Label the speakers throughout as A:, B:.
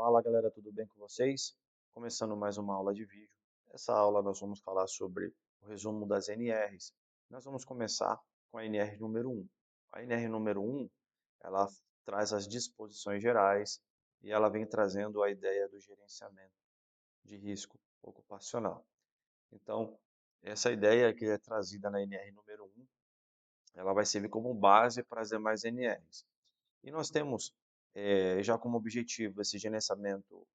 A: Fala galera, tudo bem com vocês? Começando mais uma aula de vídeo. Essa aula nós vamos falar sobre o resumo das NRs. Nós vamos começar com a NR número 1. A NR número 1, ela traz as disposições gerais e ela vem trazendo a ideia do gerenciamento de risco ocupacional. Então, essa ideia que é trazida na NR número 1, ela vai servir como base para as demais NRs. E nós temos já como objetivo esse gerenciamento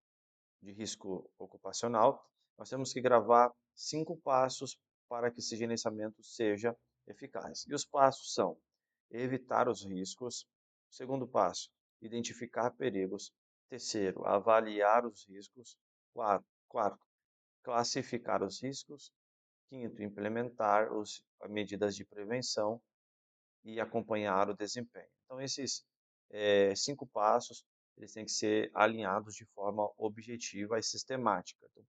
A: de risco ocupacional, nós temos que gravar 5 passos para que esse gerenciamento seja eficaz. E os passos são evitar os riscos. Segundo passo, identificar perigos. Terceiro, avaliar os riscos. Quarto, classificar os riscos. Quinto, implementar as medidas de prevenção e acompanhar o desempenho. Então, esses 5 passos, eles têm que ser alinhados de forma objetiva e sistemática. Então,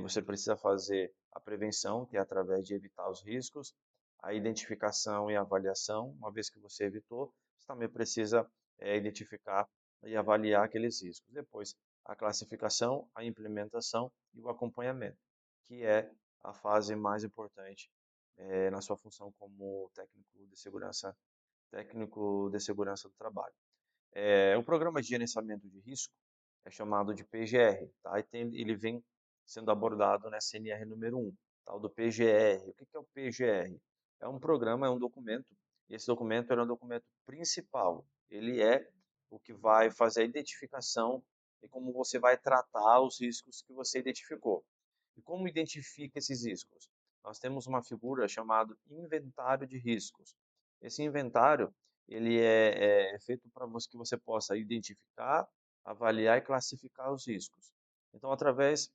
A: você precisa fazer a prevenção, que é através de evitar os riscos, a identificação e avaliação. Uma vez que você evitou, você também precisa identificar e avaliar aqueles riscos. Depois, a classificação, a implementação e o acompanhamento, que é a fase mais importante na sua função como técnico de segurança do trabalho. O programa de gerenciamento de risco é chamado de PGR, tá? Ele vem sendo abordado na CNR número 1, tal do PGR. O que é o PGR? É um programa, é um documento, e esse documento é um documento principal. Ele é o que vai fazer a identificação e como você vai tratar os riscos que você identificou. E como identifica esses riscos? Nós temos uma figura chamada inventário de riscos. Esse inventário ele é feito para que você possa identificar, avaliar e classificar os riscos. Então, através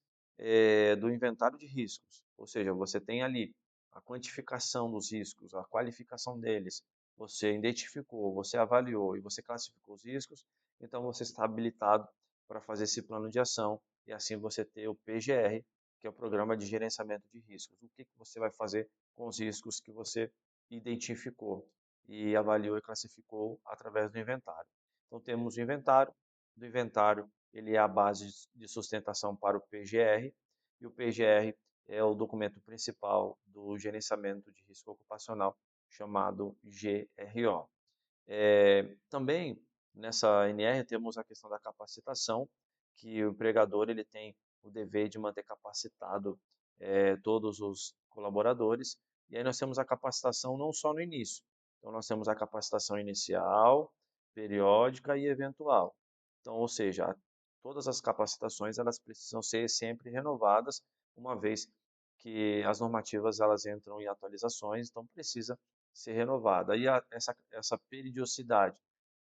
A: do inventário de riscos, ou seja, você tem ali a quantificação dos riscos, a qualificação deles, você identificou, você avaliou e você classificou os riscos, então você está habilitado para fazer esse plano de ação e assim você ter o PGR, que é o Programa de Gerenciamento de Riscos. O que você vai fazer com os riscos que você identificou e avaliou e classificou através do inventário. Então temos o inventário, do inventário ele é a base de sustentação para o PGR, e o PGR é o documento principal do gerenciamento de risco ocupacional, chamado GRO. Também nessa NR temos a questão da capacitação, que o empregador ele tem o dever de manter capacitado todos os colaboradores, e aí nós temos a capacitação não só no início, então nós temos a capacitação inicial, periódica e eventual. Então, ou seja, todas as capacitações elas precisam ser sempre renovadas, uma vez que as normativas elas entram em atualizações, então precisa ser renovada. E essa periodicidade,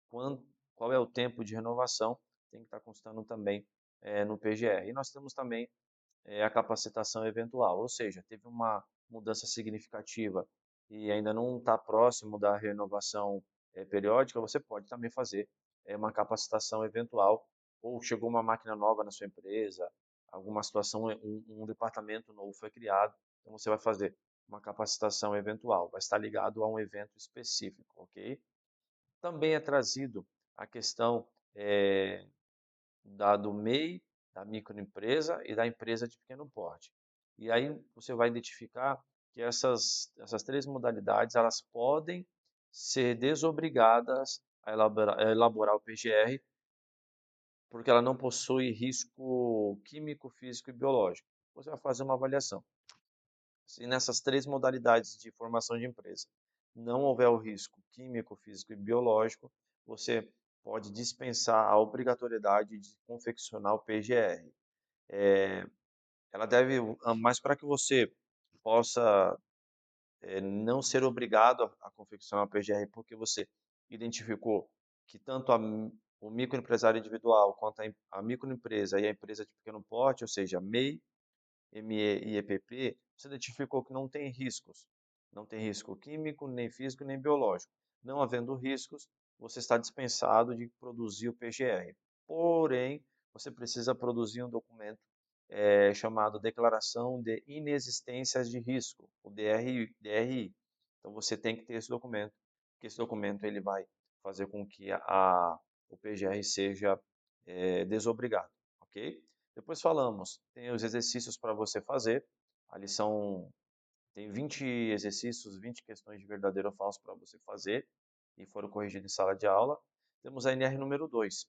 A: quando, qual é o tempo de renovação, tem que estar constando também no PGR. E nós temos também a capacitação eventual, ou seja, teve uma mudança significativa e ainda não está próximo da renovação periódica, você pode também fazer uma capacitação eventual, ou chegou uma máquina nova na sua empresa, alguma situação, um departamento novo foi criado, então você vai fazer uma capacitação eventual, vai estar ligado a um evento específico, ok? Também é trazido a questão do MEI, da microempresa e da empresa de pequeno porte. E aí você vai identificar que essas três modalidades elas podem ser desobrigadas a elaborar o PGR, porque ela não possui risco químico, físico e biológico. Você vai fazer uma avaliação. Se nessas três modalidades de formação de empresa não houver o risco químico, físico e biológico, você pode dispensar a obrigatoriedade de confeccionar o PGR. Ela deve, mas para que você possa não ser obrigado a confeccionar o PGR, porque você identificou que tanto o microempresário individual quanto a microempresa e a empresa de pequeno porte, ou seja, MEI, ME e EPP, você identificou que não tem riscos. Não tem risco químico, nem físico, nem biológico. Não havendo riscos, você está dispensado de produzir o PGR. Porém, você precisa produzir um documento chamado Declaração de Inexistências de Risco, o DRI. Então, você tem que ter esse documento, porque esse documento ele vai fazer com que o PGR seja desobrigado, ok? Depois falamos, tem os exercícios para você fazer, a lição tem 20 exercícios, 20 questões de verdadeiro ou falso para você fazer, e foram corrigidos em sala de aula. Temos a NR número 2.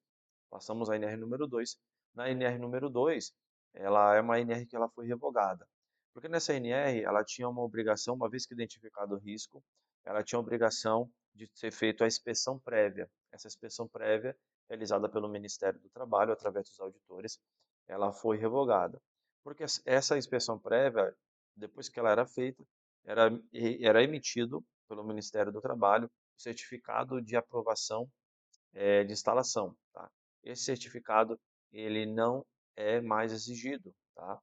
A: Passamos a NR número 2. Na NR número 2, ela é uma NR que ela foi revogada. Porque nessa NR, ela tinha uma obrigação, uma vez que identificado o risco, ela tinha a obrigação de ser feita a inspeção prévia. Essa inspeção prévia, realizada pelo Ministério do Trabalho, através dos auditores, ela foi revogada. Porque essa inspeção prévia, depois que ela era feita, era emitido pelo Ministério do Trabalho o certificado de aprovação de instalação. Tá? Esse certificado ele não é mais exigido, tá?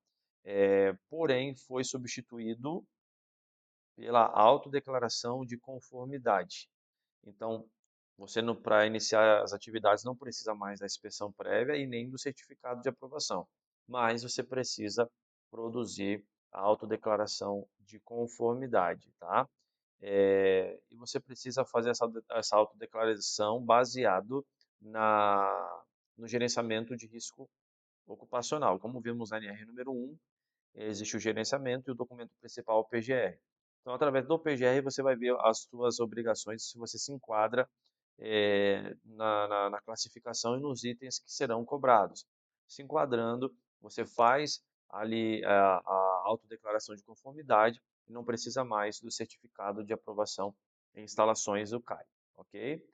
A: Porém, foi substituído pela autodeclaração de conformidade. Então, você para iniciar as atividades não precisa mais da inspeção prévia e nem do certificado de aprovação, mas você precisa produzir a autodeclaração de conformidade, tá? E você precisa fazer essa autodeclaração baseado no gerenciamento de risco ocupacional. Como vimos na NR número 1, existe o gerenciamento e o documento principal, o PGR. Então, através do PGR, você vai ver as suas obrigações, se você se enquadra na classificação e nos itens que serão cobrados. Se enquadrando, você faz ali a autodeclaração de conformidade e não precisa mais do certificado de aprovação em instalações do CAI, ok?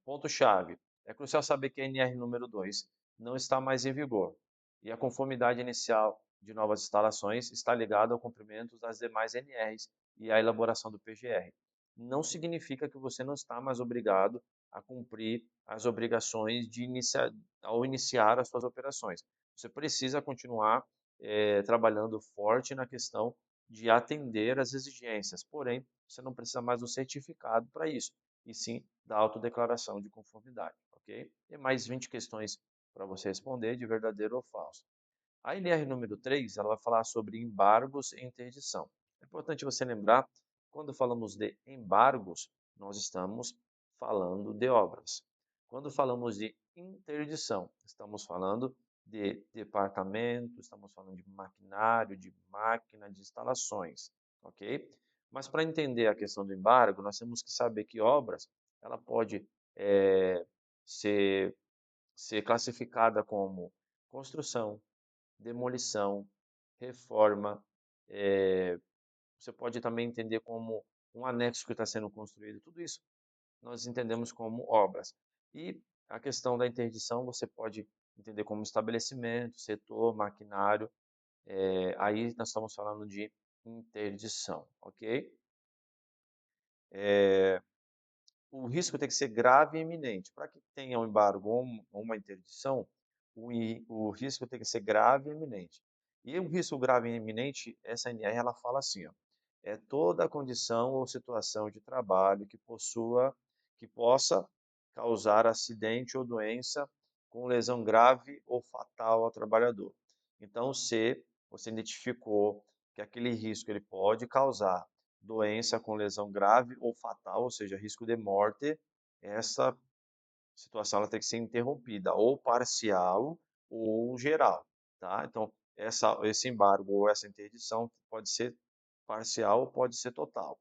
A: Ponto-chave. É crucial saber que a NR número 2 não está mais em vigor e a conformidade inicial de novas instalações está ligada ao cumprimento das demais NRs e à elaboração do PGR. Não significa que você não está mais obrigado a cumprir as obrigações ao iniciar as suas operações. Você precisa continuar trabalhando forte na questão de atender às exigências, porém, você não precisa mais do certificado para isso, e sim da autodeclaração de conformidade, ok? E mais 20 questões para você responder de verdadeiro ou falso. A NR número 3, ela vai falar sobre embargos e interdição. É importante você lembrar, quando falamos de embargos, nós estamos falando de obras. Quando falamos de interdição, estamos falando de departamento, estamos falando de maquinário, de máquina, de instalações, ok? Mas para entender a questão do embargo, nós temos que saber que obras, ela pode ser, ser classificada como construção, demolição, reforma. Você pode também entender como um anexo que está sendo construído. Tudo isso nós entendemos como obras. E a questão da interdição você pode entender como estabelecimento, setor, maquinário. Aí nós estamos falando de interdição, ok? O risco tem que ser grave e iminente. Para que tenha um embargo ou uma interdição, o risco tem que ser grave e iminente. E o risco grave e iminente, essa NR ela fala assim, ó, é toda condição ou situação de trabalho que possa causar acidente ou doença com lesão grave ou fatal ao trabalhador. Então, se você identificou que aquele risco ele pode causar doença com lesão grave ou fatal, ou seja, risco de morte, essa situação ela tem que ser interrompida, ou parcial ou geral, tá? Então, esse embargo ou essa interdição pode ser parcial ou pode ser total.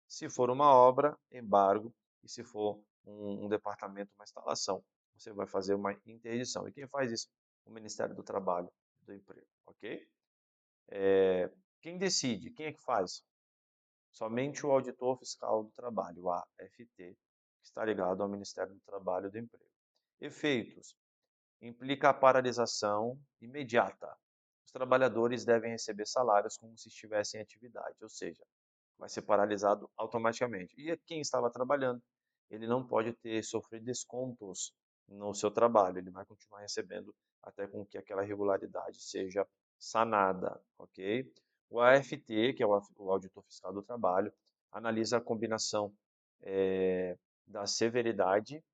A: Se for uma obra, embargo, e se for um departamento, uma instalação, você vai fazer uma interdição. E quem faz isso? O Ministério do Trabalho e do Emprego, ok? Quem decide? Quem é que faz? Somente o Auditor Fiscal do Trabalho, o AFT, que está ligado ao Ministério do Trabalho e do Emprego. Efeitos. Implica a paralisação imediata. Os trabalhadores devem receber salários como se estivessem em atividade, ou seja, vai ser paralisado automaticamente. E quem estava trabalhando, ele não pode sofrer descontos no seu trabalho, ele vai continuar recebendo até com que aquela irregularidade seja sanada, ok? O AFT, que é o Auditor Fiscal do Trabalho, analisa a combinação da severidade,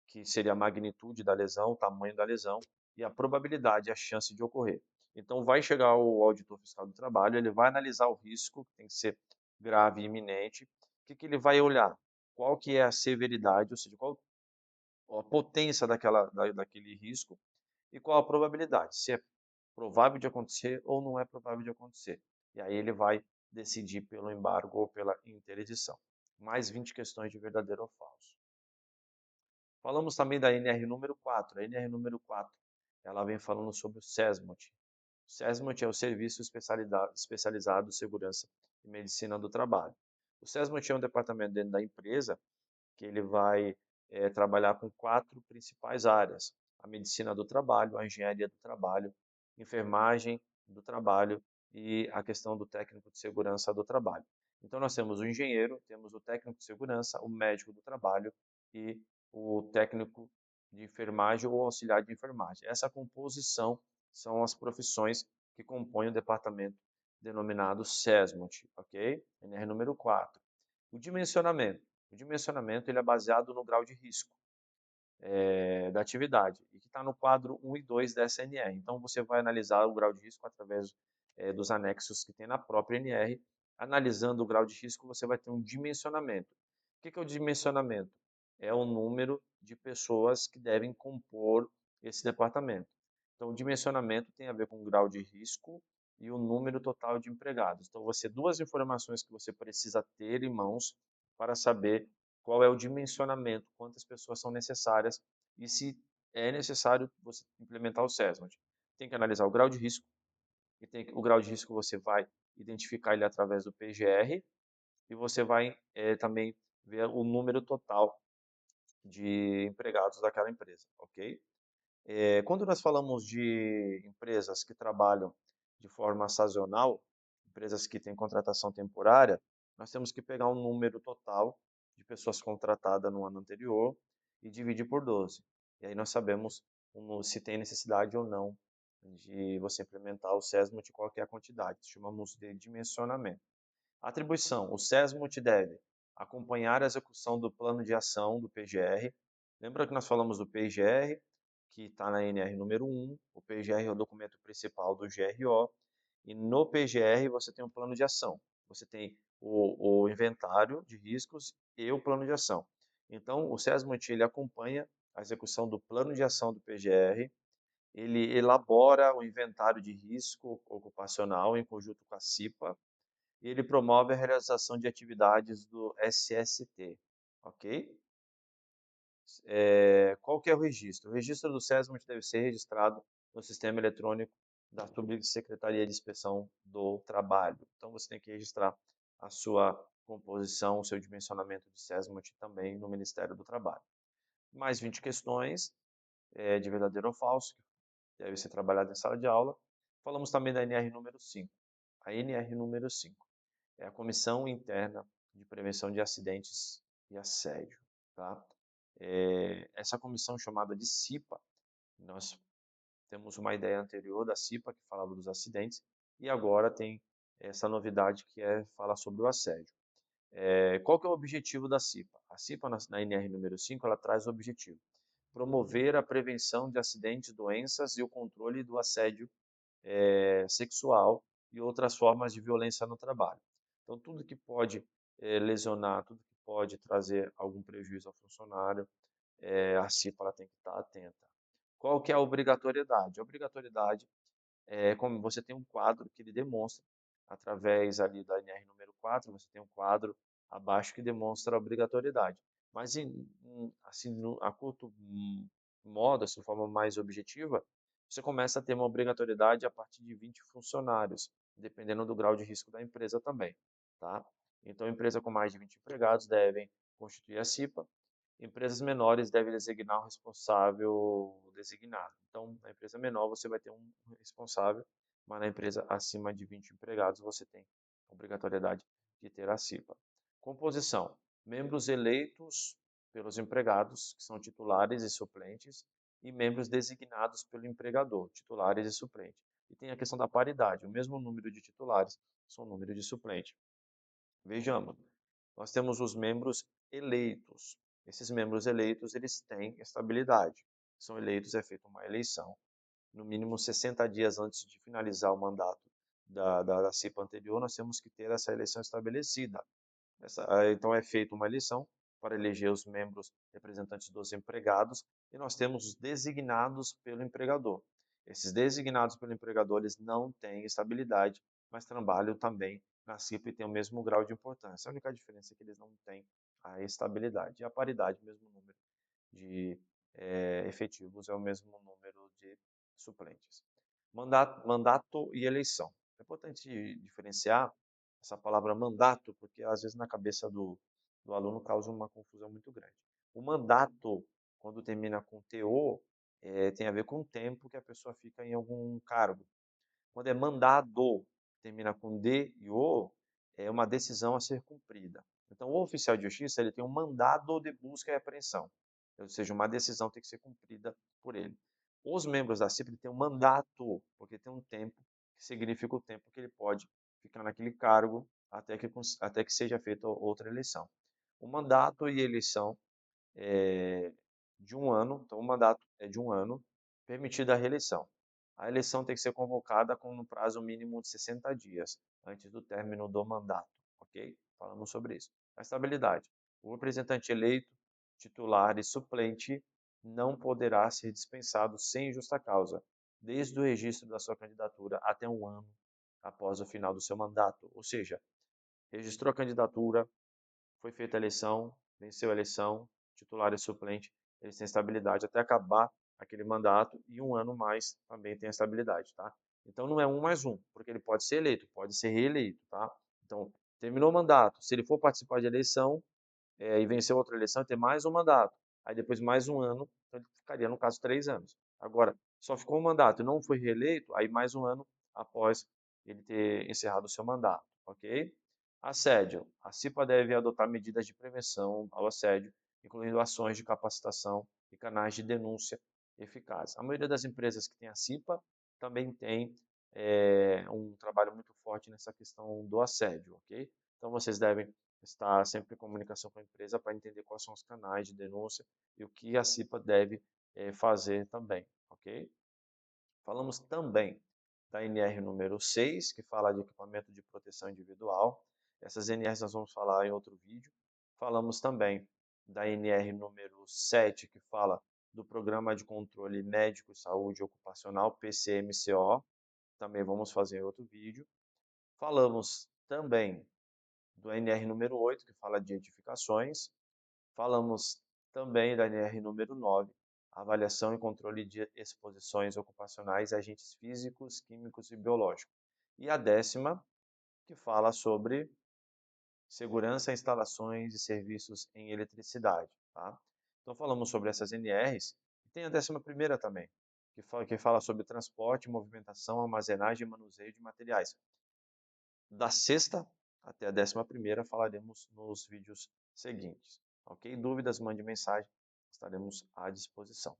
A: que seria a magnitude da lesão, o tamanho da lesão, e a probabilidade, a chance de ocorrer. Então, vai chegar o Auditor Fiscal do Trabalho, ele vai analisar o risco, que tem que ser grave e iminente. O que ele vai olhar? Qual que é a severidade, ou seja, qual a potência daquele risco e qual a probabilidade, se é provável de acontecer ou não é provável de acontecer. E aí ele vai decidir pelo embargo ou pela interdição. Mais 20 questões de verdadeiro ou falso. Falamos também da NR número 4. A NR número 4, ela vem falando sobre o SESMOT. O SESMOT é o Serviço Especializado de Segurança e Medicina do Trabalho. O SESMOT é um departamento dentro da empresa que ele vai trabalhar com 4 principais áreas: a medicina do trabalho, a engenharia do trabalho, enfermagem do trabalho e a questão do técnico de segurança do trabalho. Então nós temos o engenheiro, temos o técnico de segurança, o médico do trabalho e o técnico de enfermagem ou auxiliar de enfermagem. Essa composição são as profissões que compõem o departamento denominado SESMOT, ok? NR número 4. O dimensionamento. O dimensionamento ele é baseado no grau de risco da atividade e que está no quadro 1 e 2 da SNR. Então, você vai analisar o grau de risco através dos anexos que tem na própria NR. Analisando o grau de risco, você vai ter um dimensionamento. O que é o dimensionamento? É o número de pessoas que devem compor esse departamento. Então, o dimensionamento tem a ver com o grau de risco e o número total de empregados. Então, você duas informações que você precisa ter em mãos para saber qual é o dimensionamento, quantas pessoas são necessárias e se é necessário você implementar o SESMOT. Tem que analisar o grau de risco, e o grau de risco você vai identificar ele através do PGR e você vai também ver o número total de empregados daquela empresa, ok? Quando nós falamos de empresas que trabalham de forma sazonal, empresas que têm contratação temporária, nós temos que pegar um número total de pessoas contratadas no ano anterior e dividir por 12. E aí nós sabemos se tem necessidade ou não de você implementar o SESMO de qualquer quantidade. Chamamos de dimensionamento. Atribuição. O SESMOT deve acompanhar a execução do plano de ação do PGR. Lembra que nós falamos do PGR, que está na NR número 1. O PGR é o documento principal do GRO. E no PGR você tem um plano de ação. Você tem o inventário de riscos e o plano de ação. Então, o SESMOT ele acompanha a execução do plano de ação do PGR. Ele elabora o inventário de risco ocupacional em conjunto com a CIPA e ele promove a realização de atividades do SST, ok? Qual que é o registro? O registro do SESMOT deve ser registrado no sistema eletrônico da Subsecretaria de Inspeção do Trabalho. Então, você tem que registrar a sua composição, o seu dimensionamento de SESMOT também no Ministério do Trabalho. Mais 20 questões de verdadeiro ou falso, que deve ser trabalhado em sala de aula. Falamos também da NR número 5. A NR número 5 é a Comissão Interna de Prevenção de Acidentes e Assédio. Tá? Essa comissão chamada de CIPA, nós temos uma ideia anterior da CIPA, que falava dos acidentes, e agora tem essa novidade que falar sobre o assédio. Qual que é o objetivo da CIPA? A CIPA, na NR número 5, ela traz o objetivo: promover a prevenção de acidentes, doenças e o controle do assédio sexual e outras formas de violência no trabalho. Então, tudo que pode lesionar, tudo que pode trazer algum prejuízo ao funcionário, a CIPA ela tem que estar atenta. Qual que é a obrigatoriedade? A obrigatoriedade é como você tem um quadro que ele demonstra, através ali da NR número 4, você tem um quadro abaixo que demonstra a obrigatoriedade. Mas, assim, a curto modo, assim, de forma mais objetiva, você começa a ter uma obrigatoriedade a partir de 20 funcionários, dependendo do grau de risco da empresa também, tá? Então, empresa com mais de 20 empregados devem constituir a CIPA. Empresas menores devem designar um responsável designado. Então, na empresa menor você vai ter um responsável, mas na empresa acima de 20 empregados você tem obrigatoriedade de ter a CIPA. Composição: membros eleitos pelos empregados, que são titulares e suplentes, e membros designados pelo empregador, titulares e suplentes. E tem a questão da paridade, o mesmo número de titulares são o número de suplentes. Vejamos, nós temos os membros eleitos. Esses membros eleitos, eles têm estabilidade. São eleitos, é feita uma eleição, no mínimo 60 dias antes de finalizar o mandato da CIPA anterior, nós temos que ter essa eleição estabelecida. Então é feita uma eleição, para eleger os membros representantes dos empregados, e nós temos os designados pelo empregador. Esses designados pelo empregador, eles não têm estabilidade, mas trabalham também na CIPA e têm o mesmo grau de importância. A única diferença é que eles não têm a estabilidade e a paridade, mesmo número de efetivos, é o mesmo número de suplentes. Mandato e eleição. É importante diferenciar essa palavra mandato, porque às vezes na cabeça do aluno causa uma confusão muito grande. O mandato, quando termina com TO, tem a ver com o tempo que a pessoa fica em algum cargo. Quando é mandado, termina com D e O, é uma decisão a ser cumprida. Então, o oficial de justiça ele tem um mandado de busca e apreensão, ou seja, uma decisão tem que ser cumprida por ele. Os membros da CIP têm um mandato, porque tem um tempo, que significa o tempo que ele pode ficar naquele cargo até que seja feita outra eleição. O mandato e a eleição é de um ano, então o mandato é de um ano, permitida a reeleição. A eleição tem que ser convocada com um prazo mínimo de 60 dias, antes do término do mandato, ok? Falamos sobre isso. A estabilidade. O representante eleito, titular e suplente não poderá ser dispensado sem justa causa, desde o registro da sua candidatura até um ano após o final do seu mandato. Ou seja, registrou a candidatura, foi feita a eleição, venceu a eleição, titular e suplente, eles têm estabilidade até acabar aquele mandato e um ano mais também tem estabilidade, tá? Então não é um mais um, porque ele pode ser eleito, pode ser reeleito, tá? Então, terminou o mandato, se ele for participar de eleição e venceu outra eleição, tem mais um mandato, aí depois mais um ano, então ele ficaria, no caso, 3 anos. Agora, só ficou um mandato e não foi reeleito, aí mais um ano após ele ter encerrado o seu mandato, ok? Assédio. A CIPA deve adotar medidas de prevenção ao assédio, incluindo ações de capacitação e canais de denúncia eficazes. A maioria das empresas que tem a CIPA também tem um trabalho muito forte nessa questão do assédio, ok? Então vocês devem estar sempre em comunicação com a empresa para entender quais são os canais de denúncia e o que a CIPA deve fazer também, ok? Falamos também da NR número 6, que fala de equipamento de proteção individual. Essas NRs nós vamos falar em outro vídeo. Falamos também da NR número 7, que fala do Programa de Controle Médico e Saúde Ocupacional, PCMCO. Também vamos fazer em outro vídeo. Falamos também do NR número 8, que fala de edificações. Falamos também da NR número 9, avaliação e controle de exposições ocupacionais a agentes físicos, químicos e biológicos. E a 10ª, que fala sobre segurança, instalações e serviços em eletricidade. Tá? Então falamos sobre essas NRs, e tem a 11ª também, que fala sobre transporte, movimentação, armazenagem e manuseio de materiais. Da 6ª até a 11ª falaremos nos vídeos seguintes. Ok? Dúvidas, mande mensagem, estaremos à disposição.